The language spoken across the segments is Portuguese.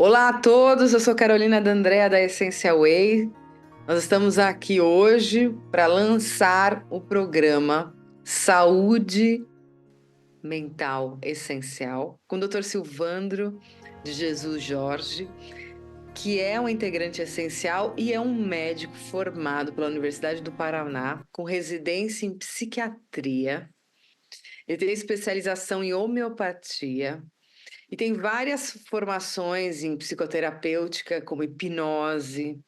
Olá a todos, eu sou Carolina D'Andrea da Essential Way. Nós estamos aqui hoje para lançar o programa Saúde Mental Essencial com o Dr. Silvandro de Jesus Jorge, que é um integrante essencial e é um médico formado pela Universidade do Paraná, com residência em psiquiatria. Ele tem especialização em homeopatia. E tem várias formações em psicoterapêutica, como hipnose,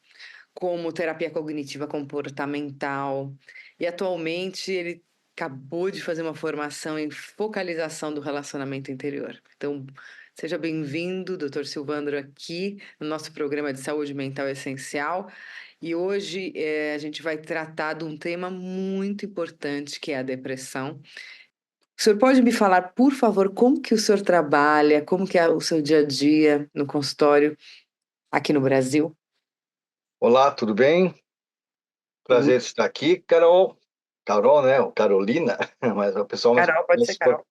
como terapia cognitiva comportamental. E atualmente ele acabou de fazer uma formação em focalização do relacionamento interior. Então, seja bem-vindo, Dr. Silvandro, aqui no nosso programa de saúde mental essencial. E hoje a gente vai tratar de um tema muito importante, que é a depressão. O senhor pode me falar, por favor, como que o senhor trabalha, como que é o seu dia a dia no consultório aqui no Brasil? Olá, tudo bem? Tudo. Prazer estar aqui, Carol. Carol, né? Ou Carolina, mas o pessoal mais Carol, pode ser conhece por... Carol.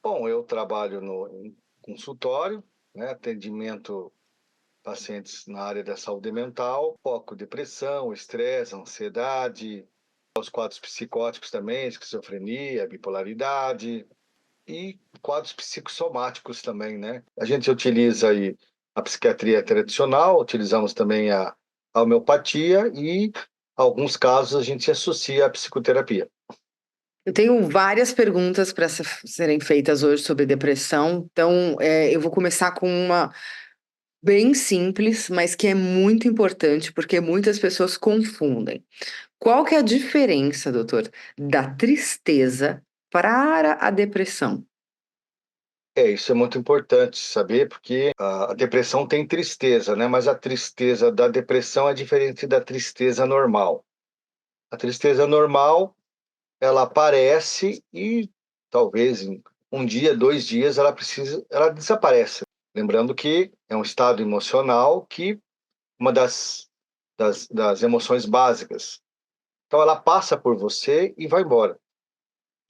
Bom, eu trabalho em consultório, né? Atendimento pacientes na área da saúde mental, foco depressão, estresse, ansiedade, os quadros psicóticos também, esquizofrenia, bipolaridade e quadros psicossomáticos também, né? A gente utiliza aí a psiquiatria tradicional, utilizamos também a homeopatia e, em alguns casos, a gente associa a psicoterapia. Eu tenho várias perguntas para serem feitas hoje sobre depressão, então eu vou começar com uma bem simples, mas que é muito importante, porque muitas pessoas confundem. Qual que é a diferença, doutor, da tristeza para a depressão? Isso é muito importante saber, porque a depressão tem tristeza, né? Mas a tristeza da depressão é diferente da tristeza normal. A tristeza normal, ela aparece e talvez em um dia, 2 dias, ela desaparece. Lembrando que é um estado emocional que uma das emoções básicas. Então ela passa por você e vai embora.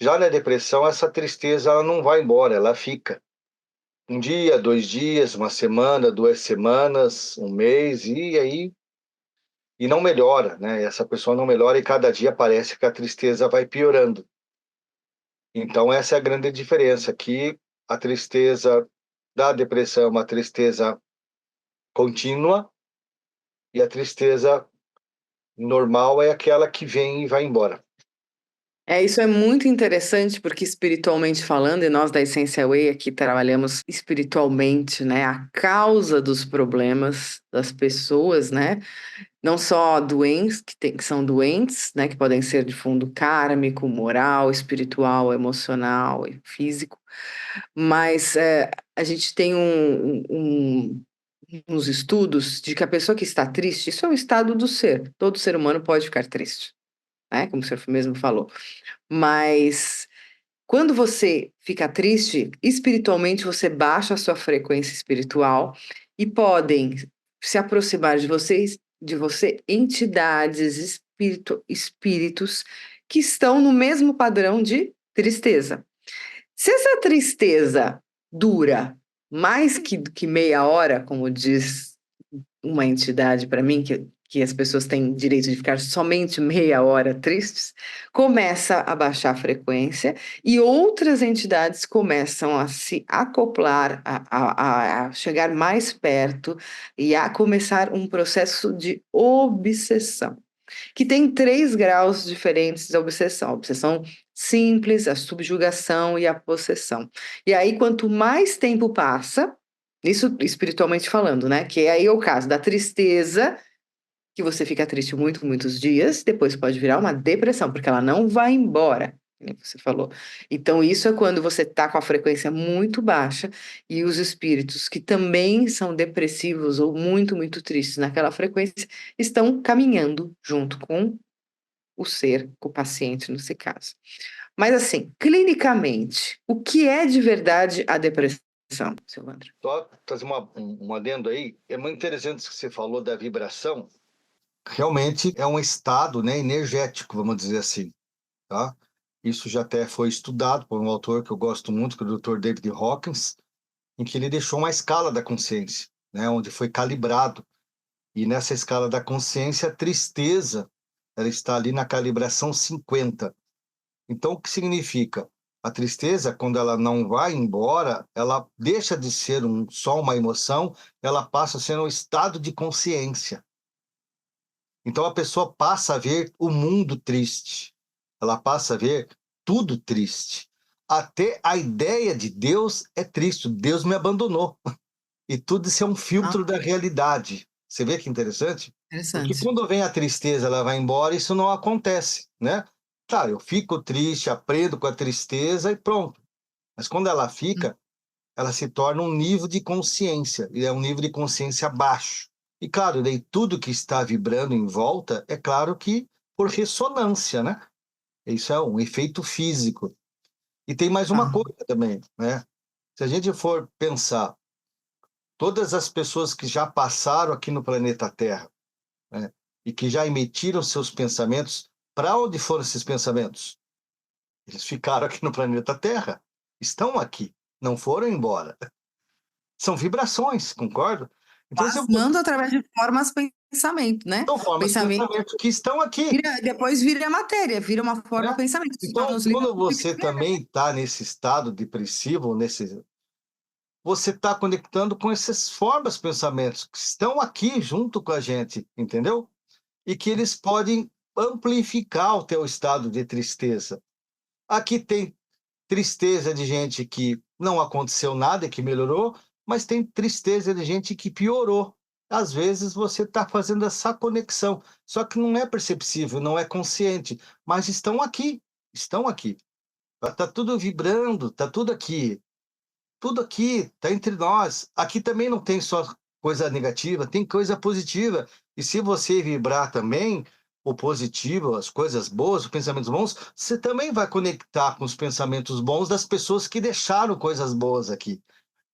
Já na depressão, essa tristeza ela não vai embora, ela fica. Um dia, 2 dias, uma semana, 2 semanas, um mês, e aí e não melhora, né? Essa pessoa não melhora e cada dia parece que a tristeza vai piorando. Então essa é a grande diferença, que a tristeza da depressão é uma tristeza contínua e a tristeza normal é aquela que vem e vai embora. Isso é muito interessante porque espiritualmente falando, e nós da Essential Way aqui trabalhamos espiritualmente, né, a causa dos problemas das pessoas, né, não só doentes que são doentes, né, que podem ser de fundo kármico, moral, espiritual, emocional e físico, mas a gente tem uns estudos de que a pessoa que está triste, isso é um estado do ser, todo ser humano pode ficar triste, né, como o senhor mesmo falou. Mas quando você fica triste, espiritualmente você baixa a sua frequência espiritual e podem se aproximar de você entidades, espíritos que estão no mesmo padrão de tristeza. Se essa tristeza dura mais que meia hora, como diz uma entidade para mim, que as pessoas têm direito de ficar somente meia hora tristes, começa a baixar a frequência e outras entidades começam a se acoplar, a chegar mais perto e a começar um processo de obsessão, que tem 3 graus diferentes da obsessão. A obsessão simples, a subjugação e a possessão. E aí, quanto mais tempo passa, isso espiritualmente falando, né? Que aí é o caso da tristeza, que você fica triste muitos dias, depois pode virar uma depressão, porque ela não vai embora, como você falou. Então, isso é quando você está com a frequência muito baixa e os espíritos que também são depressivos ou muito tristes naquela frequência estão caminhando junto com o ser, com o paciente, nesse caso. Mas, assim, clinicamente, o que é de verdade a depressão, Silvandro? Só fazer um adendo aí, é muito interessante isso que você falou da vibração. Realmente é um estado, né, energético, vamos dizer assim, tá? Isso já até foi estudado por um autor que eu gosto muito, que é o Dr. David Hawkins, em que ele deixou uma escala da consciência. né, onde foi calibrado. E nessa escala da consciência, a tristeza, ela está ali na calibração 50. Então, o que significa? A tristeza, quando ela não vai embora, ela deixa de ser só uma emoção, ela passa a ser um estado de consciência. Então, a pessoa passa a ver o mundo triste, ela passa a ver tudo triste. Até a ideia de Deus é triste. Deus me abandonou. E tudo isso é um Ah, filtro da realidade. Você vê que interessante? Porque interessante. quando vem a tristeza, ela vai embora, isso não acontece, né? Claro, eu fico triste, aprendo com a tristeza e pronto. Mas quando ela Hum. fica, ela se torna um nível de consciência, e é um nível de consciência baixo. E claro, daí tudo que está vibrando em volta, é claro que por ressonância, né? Isso é um efeito físico. E tem mais uma Tá. coisa também, né? Se a gente for pensar, todas as pessoas que já passaram aqui no planeta Terra, né, e que já emitiram seus pensamentos, para onde foram esses pensamentos? Eles ficaram aqui no planeta Terra, estão aqui, não foram embora. São vibrações, concordo? Então, se eu Plasmando através de formas pensamento, né? são formas de Pensamento pensamento que estão aqui, depois vira matéria, vira uma forma né? pensamento. Se torna Então, os livros quando você também está nesse estado depressivo, você está conectando com essas formas de pensamentos que estão aqui junto com a gente, entendeu? E que eles podem amplificar o teu estado de tristeza. Aqui tem tristeza de gente que não aconteceu nada e que melhorou, mas tem tristeza de gente que piorou. Às vezes você está fazendo essa conexão, só que não é perceptível, não é consciente, mas estão aqui, estão aqui. Está tudo vibrando, está tudo aqui, está entre nós. Aqui também não tem só coisa negativa, tem coisa positiva. E se você vibrar também o positivo, as coisas boas, os pensamentos bons, você também vai conectar com os pensamentos bons das pessoas que deixaram coisas boas aqui.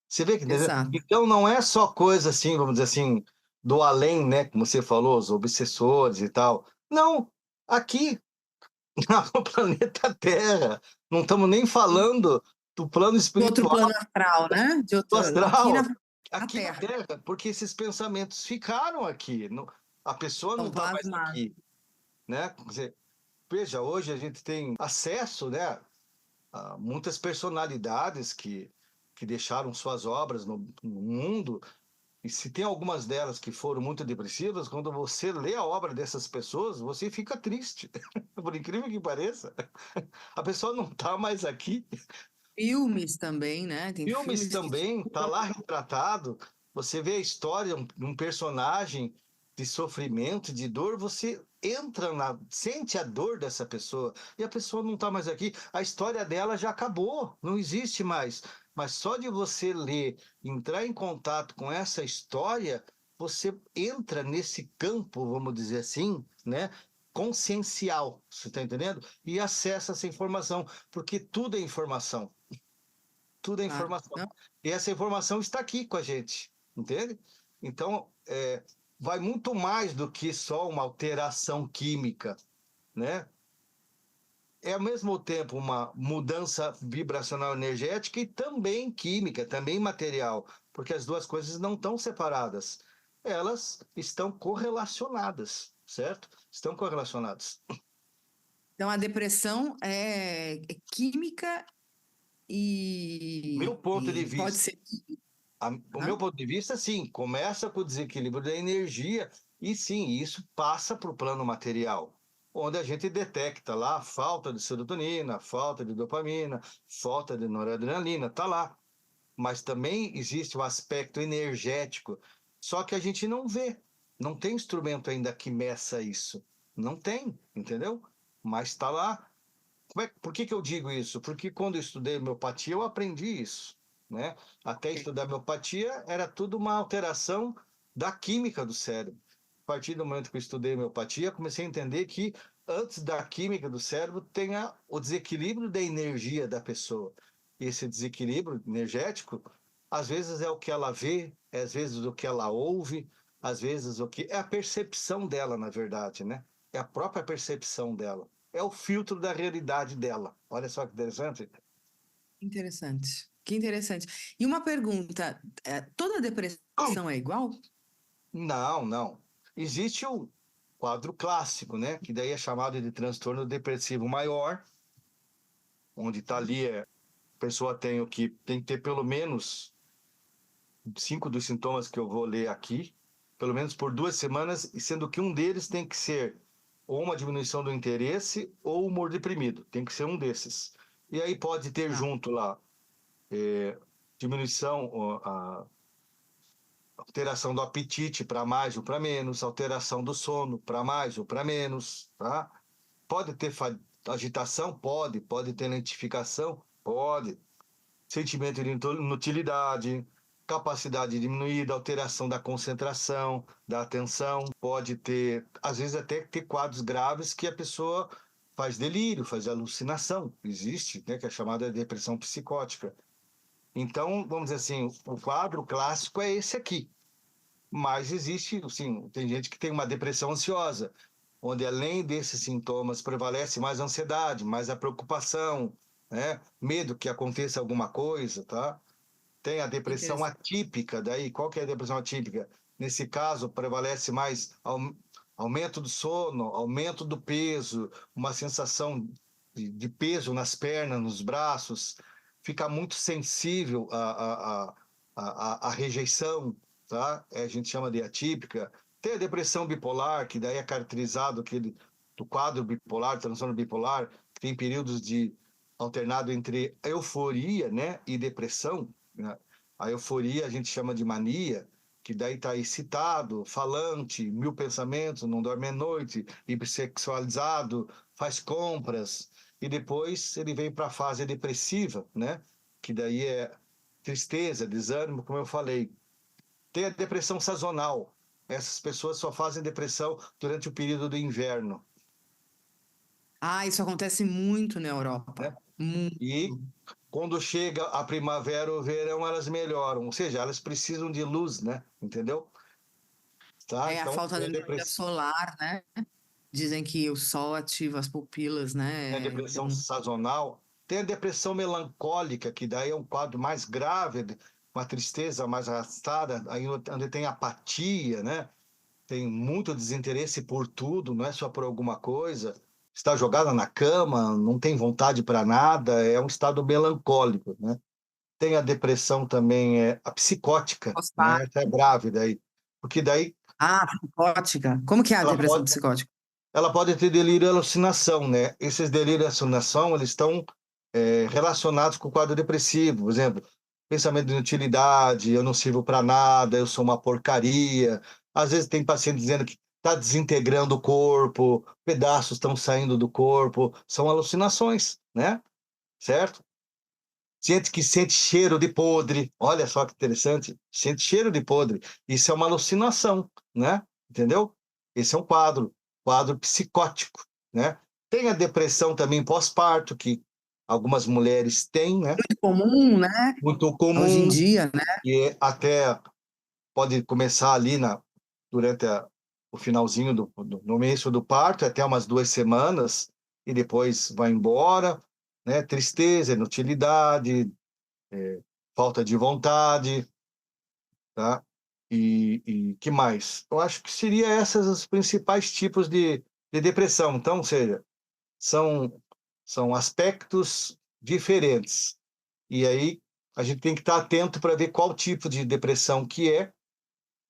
Você vê que, entendeu? Exato. Então não é só coisa assim, vamos dizer assim, do além, né? Como você falou, os obsessores e tal. Não, aqui no planeta Terra, não estamos nem falando do plano Do outro espiritual, plano astral, né? De do outro, astral, na aqui na Terra. Terra, porque esses pensamentos ficaram aqui. A pessoa não Estão está mais plasmados. aqui, né? Quer dizer, veja, hoje a gente tem acesso, né, a muitas personalidades que deixaram suas obras no mundo. E se tem algumas delas que foram muito depressivas, quando você lê a obra dessas pessoas, você fica triste. Por incrível que pareça, a pessoa não está mais aqui. Filmes também, né? Tem Filmes filmes que também, tá lá retratado. Você vê a história de um personagem de sofrimento, de dor, você entra sente a dor dessa pessoa e a pessoa não está mais aqui. A história dela já acabou, não existe mais. Mas só de você ler, entrar em contato com essa história, você entra nesse campo, vamos dizer assim, né? Consciencial, você está entendendo? E acessa essa informação, porque tudo é informação. Tudo é claro, informação. não? E essa informação está aqui com a gente, entende? Então, vai muito mais do que só uma alteração química, né? É ao mesmo tempo uma mudança vibracional energética e também química, também material, porque as duas coisas não estão separadas. Elas estão correlacionadas, certo? Estão correlacionadas. Então a depressão é química Meu ponto de e pode vista, ser. o meu Hã? ponto de vista, sim, começa com o desequilíbrio da energia e sim, isso passa para o plano material, onde a gente detecta lá a falta de serotonina, falta de dopamina, falta de noradrenalina, tá lá. Mas também existe o aspecto energético, só que a gente não vê, não tem instrumento ainda que meça isso, não tem, entendeu? Mas está lá. Por que eu digo isso? Porque quando eu estudei homeopatia, eu aprendi isso, né? Até estudar homeopatia era tudo uma alteração da química do cérebro. A partir do momento que eu estudei homeopatia, comecei a entender que antes da química do cérebro tem o desequilíbrio da energia da pessoa. E esse desequilíbrio energético, às vezes é o que ela vê, às vezes o que ela ouve, às vezes o que é a percepção dela, na verdade, né? É a própria percepção dela, é o filtro da realidade dela. Olha só que interessante. Interessante. Que interessante. E uma pergunta, toda depressão é igual? Não, não. Existe o quadro clássico, né? Que daí é chamado de transtorno depressivo maior, onde está ali, a pessoa tem que ter pelo menos 5 dos sintomas que eu vou ler aqui, pelo menos por 2 semanas, e sendo que um deles tem que ser ou uma diminuição do interesse ou humor deprimido. Tem que ser um desses. E aí pode ter Tá, junto lá diminuição, alteração do apetite para mais ou para menos, alteração do sono para mais ou para menos, tá? Pode ter agitação? Pode ter lentificação? Pode. Sentimento de inutilidade, capacidade diminuída, alteração da concentração, da atenção, pode ter, às vezes até ter quadros graves que a pessoa faz delírio, faz alucinação, existe, né, que é chamada de depressão psicótica. Então, vamos dizer assim, o quadro clássico é esse aqui, mas existe, sim, tem gente que tem uma depressão ansiosa, onde além desses sintomas prevalece mais a ansiedade, mais a preocupação, né? Medo que aconteça alguma coisa, tá? Tem a que depressão interessante. atípica, daí qual que é a depressão atípica? Nesse caso, prevalece mais aumento do sono, aumento do peso, uma sensação de peso nas pernas, nos braços, fica muito sensível à rejeição, tá? A gente chama de atípica. Tem a depressão bipolar, que daí é caracterizado do quadro bipolar, transtorno bipolar, que tem períodos de alternado entre euforia, né, e depressão, né? A euforia a gente chama de mania, que daí está excitado, falante, mil pensamentos, não dorme à noite, hipersexualizado, faz compras, e depois ele vem para a fase depressiva, né? Que daí é tristeza, desânimo, como eu falei. Tem a depressão sazonal. Essas pessoas só fazem depressão durante o período do inverno, Ah, isso acontece muito na né? Europa. Muito. E quando chega a primavera ou o verão, elas melhoram. Ou seja, elas precisam de luz, né? Entendeu? Tá? É a Então, falta tem da energia solar, né? Dizem que o sol ativa as pupilas, a né? depressão Então, sazonal, tem a depressão melancólica, que daí é um quadro mais grave, uma tristeza mais arrastada, aí onde tem apatia, né? Tem muito desinteresse por tudo, não é só por alguma coisa. Está jogada na cama, não tem vontade para nada, é um estado melancólico, né? Tem a depressão também, a psicótica, né? pós-parto. Essa é grave daí. Porque daí Ah, psicótica. Como que é a ela depressão pode, psicótica? ela pode ter delírio e alucinação, né? Esses delírios e alucinação, eles estão relacionados com o quadro depressivo. Por exemplo, pensamento de inutilidade, eu não sirvo para nada, eu sou uma porcaria. Às vezes tem paciente dizendo que está desintegrando o corpo, pedaços estão saindo do corpo. São alucinações, né? Certo? Gente que sente cheiro de podre. Olha só que interessante. Sente cheiro de podre. Isso é uma alucinação, né? Entendeu? Esse é um quadro psicótico, né? Tem a depressão também pós-parto, que algumas mulheres têm, né? Muito comum, né? Muito Hoje em comum, dia, né? e até pode começar ali durante o finalzinho no início do parto, até umas 2 semanas, e depois vai embora, né? Tristeza, inutilidade, falta de vontade, tá? E que mais? Eu acho que seria esses os principais tipos de depressão. Então, ou seja, são, são aspectos diferentes. E aí a gente tem que estar atento para ver qual tipo de depressão que é,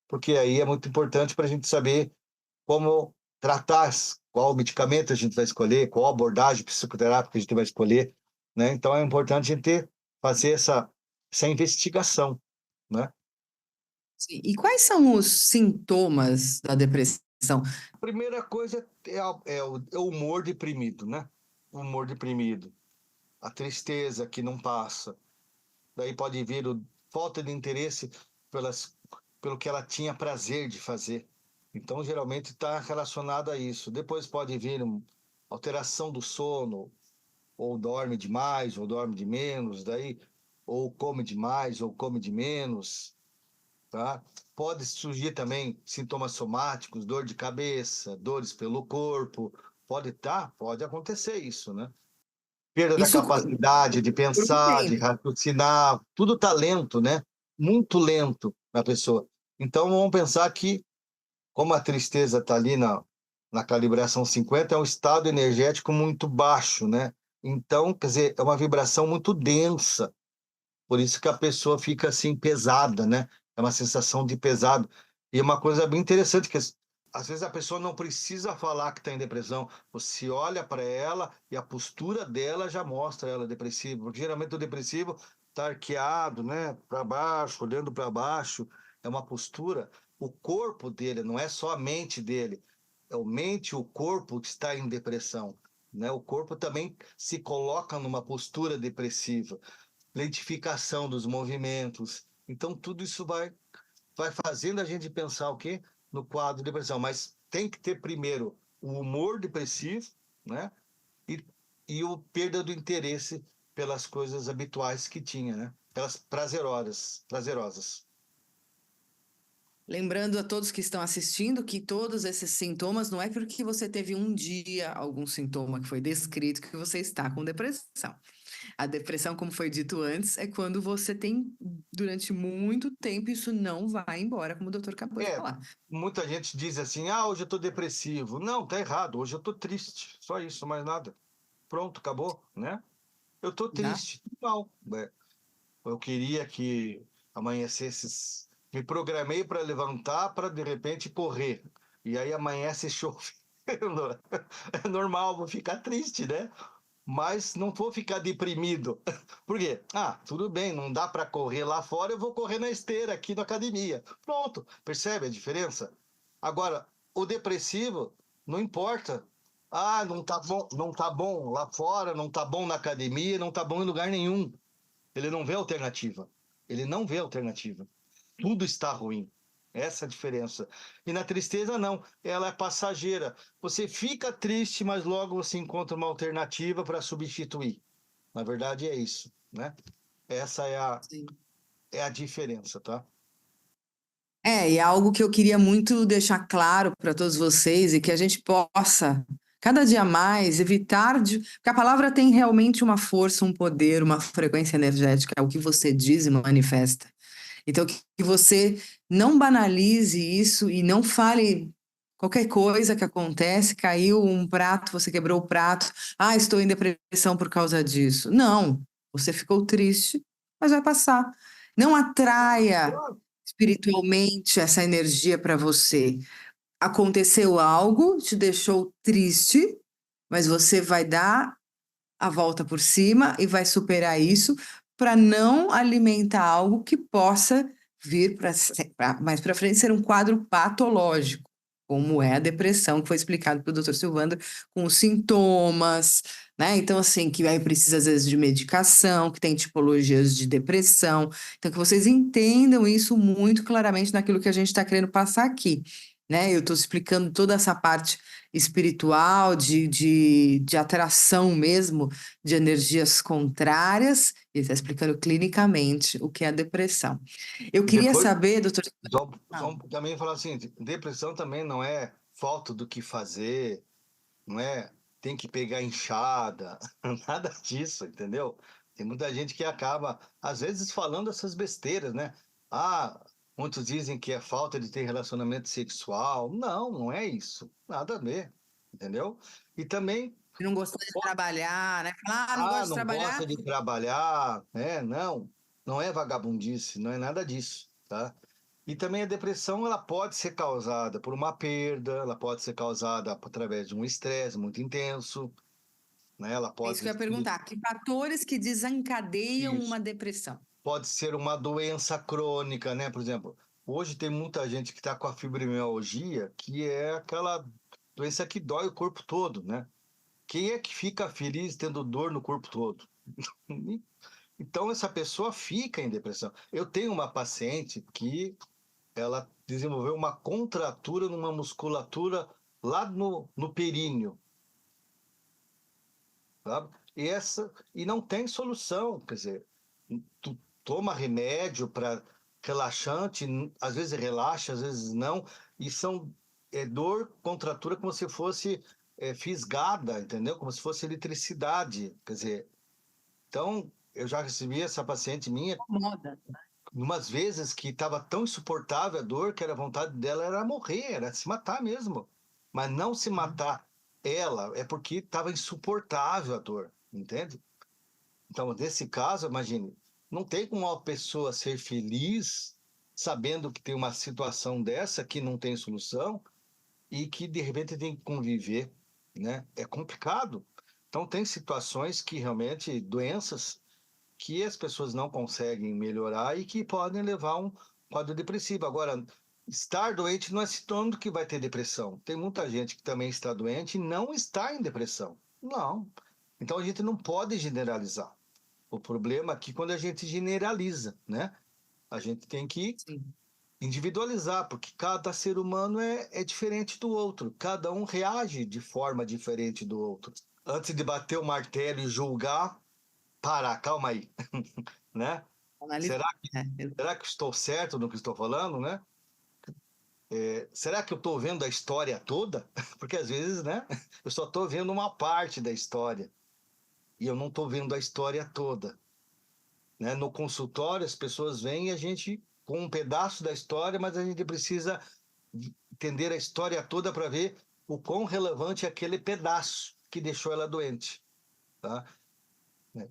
porque aí é muito importante para a gente saber como tratar, qual medicamento a gente vai escolher, qual abordagem psicoterápica a gente vai escolher, né? Então é importante a gente fazer essa investigação, né? Sim. E quais são os sintomas da depressão? A primeira coisa é o humor deprimido, né? O humor deprimido, a tristeza que não passa. Daí pode vir falta de interesse pelo que ela tinha prazer de fazer. Então, geralmente está relacionado a isso. Depois pode vir alteração do sono, ou dorme demais, ou dorme de menos, daí, ou come demais, ou come de menos, tá? Pode surgir também sintomas somáticos, dor de cabeça, dores pelo corpo, pode acontecer isso, né? Perda da Isso capacidade de por um pensar, de tempo. raciocinar, tudo está lento, né? Muito lento na pessoa. Então, vamos pensar que, como a tristeza está ali na calibração 50, é um estado energético muito baixo, né? Então, quer dizer, é uma vibração muito densa. Por isso que a pessoa fica assim pesada, né? É uma sensação de pesado. E é uma coisa bem interessante que às vezes a pessoa não precisa falar que está em depressão. Você olha para ela e a postura dela já mostra ela depressiva. Porque geralmente o depressivo está arqueado, né? Para baixo, olhando para baixo. É uma postura. O corpo dele, não é só a mente dele. É o mente e o corpo que está em depressão. Né? O corpo também se coloca numa postura depressiva, lentificação dos movimentos. Então, tudo isso vai fazendo a gente pensar o quê? No quadro de depressão. Mas tem que ter primeiro o humor depressivo, né? E, e o perda do interesse pelas coisas habituais que tinha, né? Pelas prazerosas. Lembrando a todos que estão assistindo que todos esses sintomas não é porque você teve um dia algum sintoma que foi descrito que você está com depressão. A depressão, como foi dito antes, é quando você tem durante muito tempo isso não vai embora, como o doutor acabou de É, falar. muita gente diz assim, hoje eu estou depressivo. Não, tá errado, hoje eu estou triste. Só isso, mais nada. Pronto, acabou, né? Eu estou Tá? triste. Não, eu queria que amanhecesse. Me programei para levantar para de repente correr. E aí amanhece chovendo. É normal, vou ficar triste, né? Mas não vou ficar deprimido. Por quê? Tudo bem, não dá para correr lá fora, eu vou correr na esteira aqui na academia. Pronto, percebe a diferença? Agora, o depressivo, não importa. Não tá bom, não tá bom lá fora, não tá bom na academia, não tá bom em lugar nenhum. Ele não vê alternativa. Ele não vê alternativa. Tudo está ruim. Essa é a diferença. E na tristeza, não. Ela é passageira. Você fica triste, mas logo você encontra uma alternativa para substituir. Na verdade, é isso, né? Essa Sim. é a diferença, tá? E é algo que eu queria muito deixar claro para todos vocês e que a gente possa, cada dia mais, evitar de. Porque a palavra tem realmente uma força, um poder, uma frequência energética, é o que você diz e manifesta. Então, que você não banalize isso e não fale qualquer coisa que acontece, caiu um prato, você quebrou o prato, estou em depressão por causa disso. Não, você ficou triste, mas vai passar. Não atraia espiritualmente essa energia para você. Aconteceu algo, te deixou triste, mas você vai dar a volta por cima e vai superar isso para não alimentar algo que possa vir para mais para frente ser um quadro patológico, como é a depressão, que foi explicado pelo Dr. Silvandro, com os sintomas, né? Então, assim, que aí precisa às vezes de medicação, que tem tipologias de depressão. Então, que vocês entendam isso muito claramente naquilo que a gente está querendo passar aqui. Né? Eu estou explicando toda essa parte espiritual, de atração mesmo, de energias contrárias, e está explicando clinicamente o que é a depressão. Eu E queria depois, saber, doutor. também falar assim, depressão também não é falta do que fazer, não é tem que pegar enxada, nada disso, entendeu? Tem muita gente que acaba, às vezes, falando essas besteiras, né? Muitos dizem que é falta de ter relacionamento sexual. Não, não é isso. Nada a ver, entendeu? E também, Não gostou de trabalhar, né? Falar, não gosto de não trabalhar. gosta de trabalhar, né? Não, não é vagabundice, não é nada disso, tá? E também a depressão, ela pode ser causada por uma perda, ela pode ser causada através de um estresse muito intenso, né? Ela É isso pode que eu ia ser, perguntar. Que fatores que desencadeiam isso, uma depressão? pode ser uma doença crônica, né? Por exemplo, hoje tem muita gente que está com a fibromialgia, que é aquela doença que dói o corpo todo, né? Quem é que fica feliz tendo dor no corpo todo? Então, essa pessoa fica em depressão. Eu tenho uma paciente que ela desenvolveu uma contratura numa musculatura lá no períneo, sabe? E não tem solução, quer dizer, tu toma remédio para relaxante, às vezes relaxa, às vezes não, e são dor, contratura como se fosse fisgada, entendeu? Como se fosse eletricidade. Quer dizer, então, eu já recebi essa paciente minha Moda. umas vezes que estava tão insuportável a dor que a vontade dela era morrer, era se matar mesmo. Mas não se matar ela é porque estava insuportável a dor, entende? Então, nesse caso, imagine, não tem como uma pessoa ser feliz sabendo que tem uma situação dessa que não tem solução e que de repente tem que conviver, né? É complicado. Então, tem situações que realmente, doenças que as pessoas não conseguem melhorar e que podem levar a um quadro depressivo. Agora, estar doente não é sinônimo que vai ter depressão. Tem muita gente que também está doente e não está em depressão. Não. Então, a gente não pode generalizar. O problema é que quando a gente generaliza, né? A gente tem que Sim. individualizar, porque cada ser humano é diferente do outro. Cada um reage de forma diferente do outro. Antes de bater o martelo e julgar, parar, calma aí, né? Analisa. Será que, será que estou certo no que estou falando, né? Será que eu estou vendo a história toda? Porque às vezes, né? Eu só estou vendo uma parte da história e eu não estou vendo a história toda. Né? No consultório, as pessoas vêm e a gente com um pedaço da história, mas a gente precisa entender a história toda para ver o quão relevante é aquele pedaço que deixou ela doente. Tá?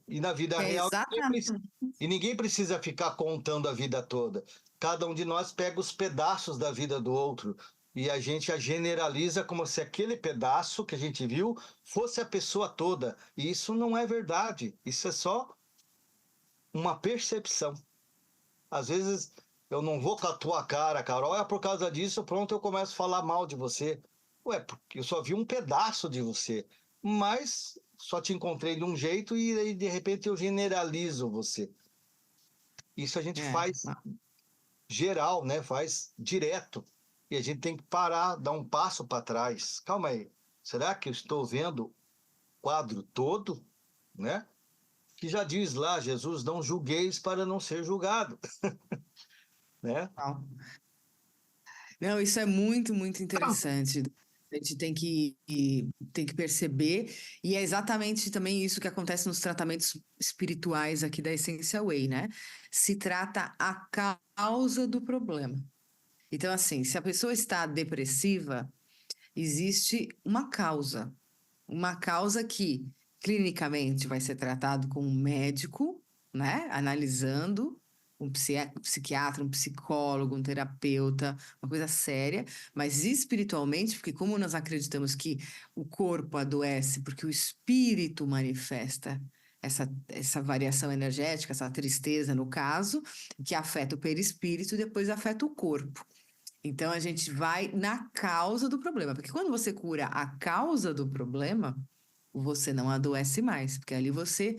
E na vida É real, exatamente. ninguém precisa ficar contando a vida toda. Cada um de nós pega os pedaços da vida do outro e a gente a generaliza como se aquele pedaço que a gente viu fosse a pessoa toda. E isso não é verdade. Isso é só uma percepção. Às vezes eu não vou com a tua cara, Carol, é por causa disso, pronto, eu começo a falar mal de você. Ué, porque eu só vi um pedaço de você, mas só te encontrei de um jeito e aí de repente eu generalizo você. Isso a gente É, faz geral, né? Faz direto. E a gente tem que parar, dar um passo para trás. Calma aí. Será que eu estou vendo o quadro todo, né? Que já diz lá, Jesus, não julgueis para não ser julgado, né? não. Não, isso é muito, muito interessante. A gente tem que perceber, e é exatamente também isso que acontece nos tratamentos espirituais aqui da Essential Way, né? Se trata a causa do problema. Então, assim, se a pessoa está depressiva, existe uma causa que clinicamente vai ser tratado com um médico, né, analisando psiquiatra, um psicólogo, um terapeuta, uma coisa séria, mas espiritualmente, porque como nós acreditamos que o corpo adoece porque o espírito manifesta essa variação energética, essa tristeza no caso, que afeta o perispírito e depois afeta o corpo. Então a gente vai na causa do problema, porque quando você cura a causa do problema, você não adoece mais, porque ali você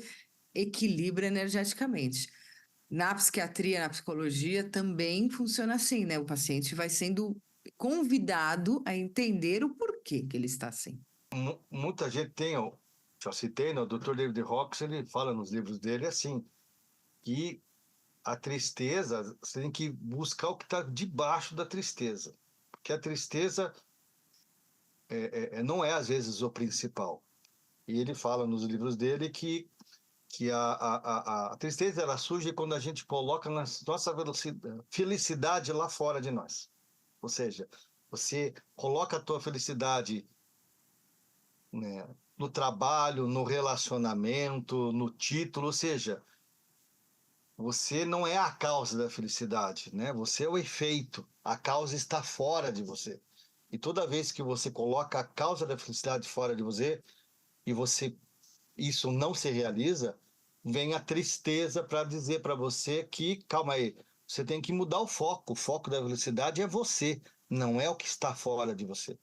equilibra energeticamente. Na psiquiatria, na psicologia, também funciona assim, né? O paciente vai sendo convidado a entender o porquê que ele está assim. Muita gente tem, já citei, né, o Dr. David Hawkins, ele fala nos livros dele assim, que a tristeza, você tem que buscar o que está debaixo da tristeza, porque a tristeza não é às vezes o principal. E ele fala nos livros dele que a tristeza ela surge quando a gente coloca nossa felicidade lá fora de nós. Ou seja, você coloca a tua felicidade, né, no trabalho, no relacionamento, no título, ou seja, você não é a causa da felicidade, né? Você é o efeito. A causa está fora de você. E toda vez que você coloca a causa da felicidade fora de você e você isso não se realiza, vem a tristeza para dizer para você que, calma aí, você tem que mudar o foco. O foco da felicidade é você, não é o que está fora de você.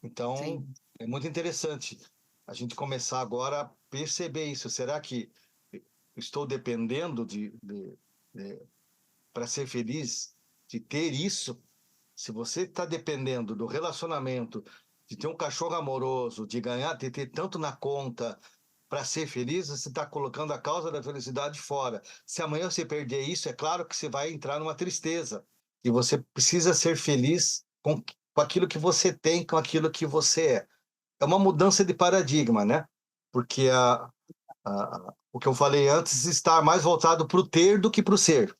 Então, Sim. é muito interessante a gente começar agora a perceber isso. Será que estou dependendo para ser feliz, de ter isso? Se você está dependendo do relacionamento, de ter um cachorro amoroso, de ganhar, de ter tanto na conta para ser feliz, você está colocando a causa da felicidade fora. Se amanhã você perder isso, é claro que você vai entrar numa tristeza. E você precisa ser feliz com aquilo que você tem, com aquilo que você é. é uma mudança de paradigma, né? Porque o que eu falei antes está mais voltado para o ter do que para o ser.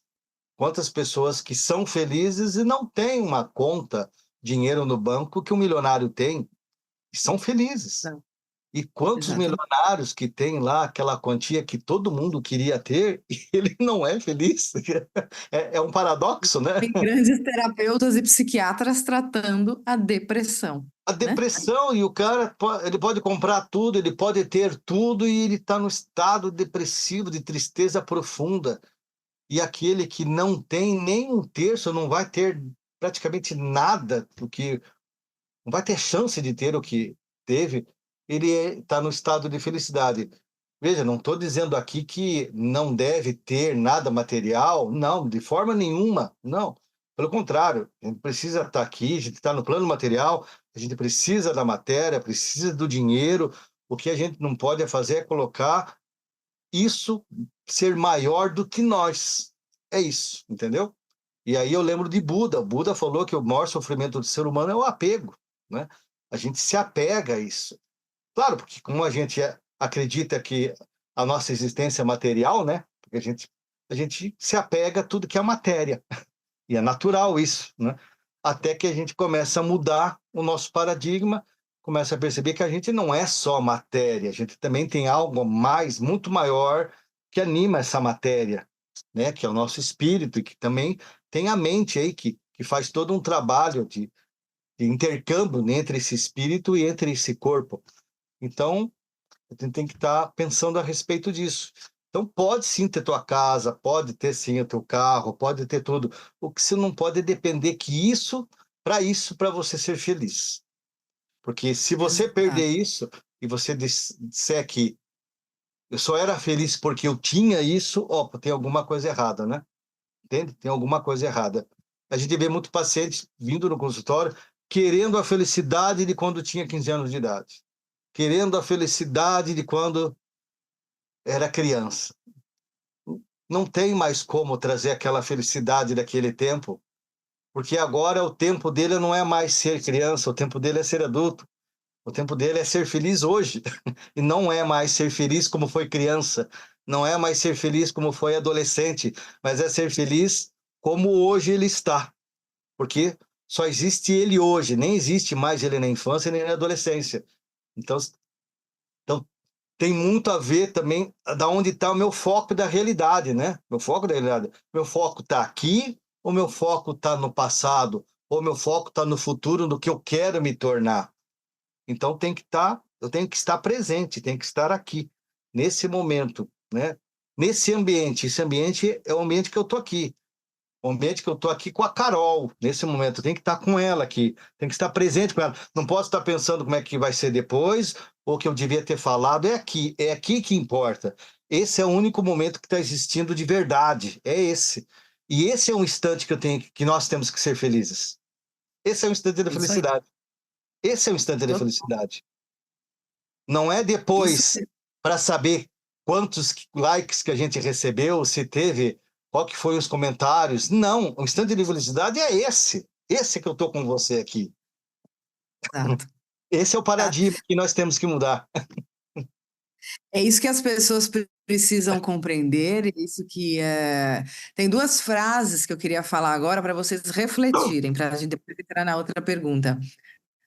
Quantas pessoas que são felizes e não têm uma conta, dinheiro no banco que um milionário tem, e são felizes. Não, E quantos exatamente. milionários que têm lá aquela quantia que todo mundo queria ter e ele não é feliz? É um paradoxo, né? Tem grandes terapeutas e psiquiatras tratando a depressão, A né? depressão, e o cara ele pode comprar tudo, ele pode ter tudo e ele está no estado depressivo, de tristeza profunda. E aquele que não tem nem um terço, não vai ter praticamente nada, porque não vai ter chance de ter o que teve, ele está no estado de felicidade. Veja, não estou dizendo aqui que não deve ter nada material, não, de forma nenhuma, não. Pelo contrário, a gente precisa estar aqui, a gente está no plano material, a gente precisa da matéria, precisa do dinheiro. O que a gente não pode fazer é colocar isso ser maior do que nós. É isso, entendeu? E aí eu lembro de Buda. O Buda falou que o maior sofrimento do ser humano é o apego, né? A gente se apega a isso. Claro, porque como a gente acredita que a nossa existência é material, né? Porque a gente se apega a tudo que é matéria. E é natural isso, né? Até que a gente começa a mudar o nosso paradigma, começa a perceber que a gente não é só matéria, a gente também tem algo mais, muito maior, que anima essa matéria, né? Que é o nosso espírito, e que também tem a mente aí, que faz todo um trabalho de intercâmbio, né, entre esse espírito e entre esse corpo. Então, a gente tem que estar pensando a respeito disso. Então, pode sim ter tua casa, pode ter sim o teu carro, pode ter tudo. O que você não pode é depender que para você ser feliz. Porque se você perder Exato. isso e você disser que eu só era feliz porque eu tinha isso, opa, tem alguma coisa errada, né? Entende? Tem alguma coisa errada. A gente vê muito paciente vindo no consultório querendo a felicidade de quando tinha 15 anos de idade, querendo a felicidade de quando era criança. Não tem mais como trazer aquela felicidade daquele tempo, porque agora o tempo dele não é mais ser criança, o tempo dele é ser adulto, o tempo dele é ser feliz hoje, e não é mais ser feliz como foi criança, não é mais ser feliz como foi adolescente, mas é ser feliz como hoje ele está, porque só existe ele hoje, nem existe mais ele na infância nem na adolescência. Então, então tem muito a ver também da onde está o meu foco da realidade, né? Meu foco da realidade. Meu foco está aqui, ou meu foco está no passado, ou meu foco está no futuro, do que eu quero me tornar. Então eu tenho que estar presente, tenho que estar aqui, nesse momento, né? Nesse ambiente. Esse ambiente é o ambiente que eu estou aqui. O ambiente que eu estou aqui com a Carol, nesse momento. Eu tenho que estar com ela aqui, tenho que estar presente com ela. Não posso estar pensando como é que vai ser depois, ou que eu devia ter falado. É aqui que importa. Esse é o único momento que está existindo de verdade. É esse. E esse é um instante que nós temos que ser felizes. Esse é o instante da É isso aí. felicidade. Esse é o instante da Total. felicidade. Não é Isso depois para saber quantos likes que a gente recebeu, se teve, qual que foi os comentários. Não, o instante de felicidade é esse. Esse que eu estou com você aqui. exato. Esse é o Tá? paradigma que nós temos que mudar. É isso que as pessoas precisam compreender, é isso que é... Tem duas frases que eu queria falar agora para vocês refletirem, para a gente depois entrar na outra pergunta.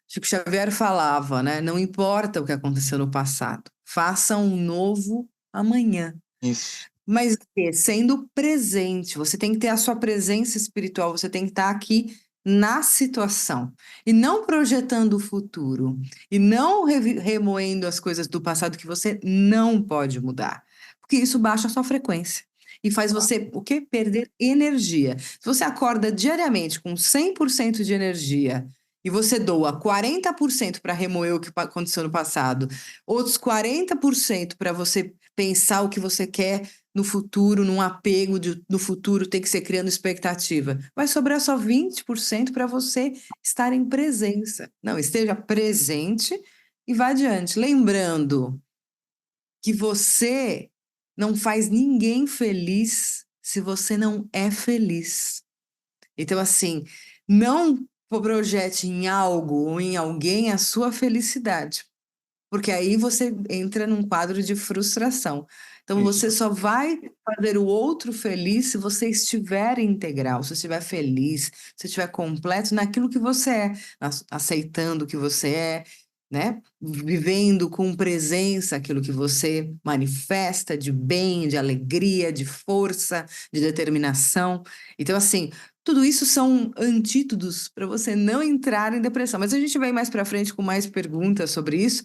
Chico Xavier falava, né? Não importa o que aconteceu no passado, faça um novo amanhã. Isso. Mas sendo presente, você tem que ter a sua presença espiritual, você tem que estar aqui na situação e não projetando o futuro e não remoendo as coisas do passado que você não pode mudar, porque isso baixa a sua frequência e faz você o quê? Perder energia. Se você acorda diariamente com 100% de energia e você doa 40% para remoer o que aconteceu no passado, outros 40% para você pensar o que você quer no futuro, num apego no futuro, tem que ser criando expectativa. Vai sobrar só 20% para você estar em presença. Não, esteja presente e vá adiante. Lembrando que você não faz ninguém feliz se você não é feliz. Então, assim, não projete em algo ou em alguém a sua felicidade. porque aí você entra num quadro de frustração. Então, você Isso. só vai fazer o outro feliz se você estiver integral, se estiver feliz, se estiver completo naquilo que você é, aceitando o que você é, né? Vivendo com presença aquilo que você manifesta de bem, de alegria, de força, de determinação. Então, assim, tudo isso são antídotos para você não entrar em depressão. Mas a gente vai mais para frente com mais perguntas sobre isso.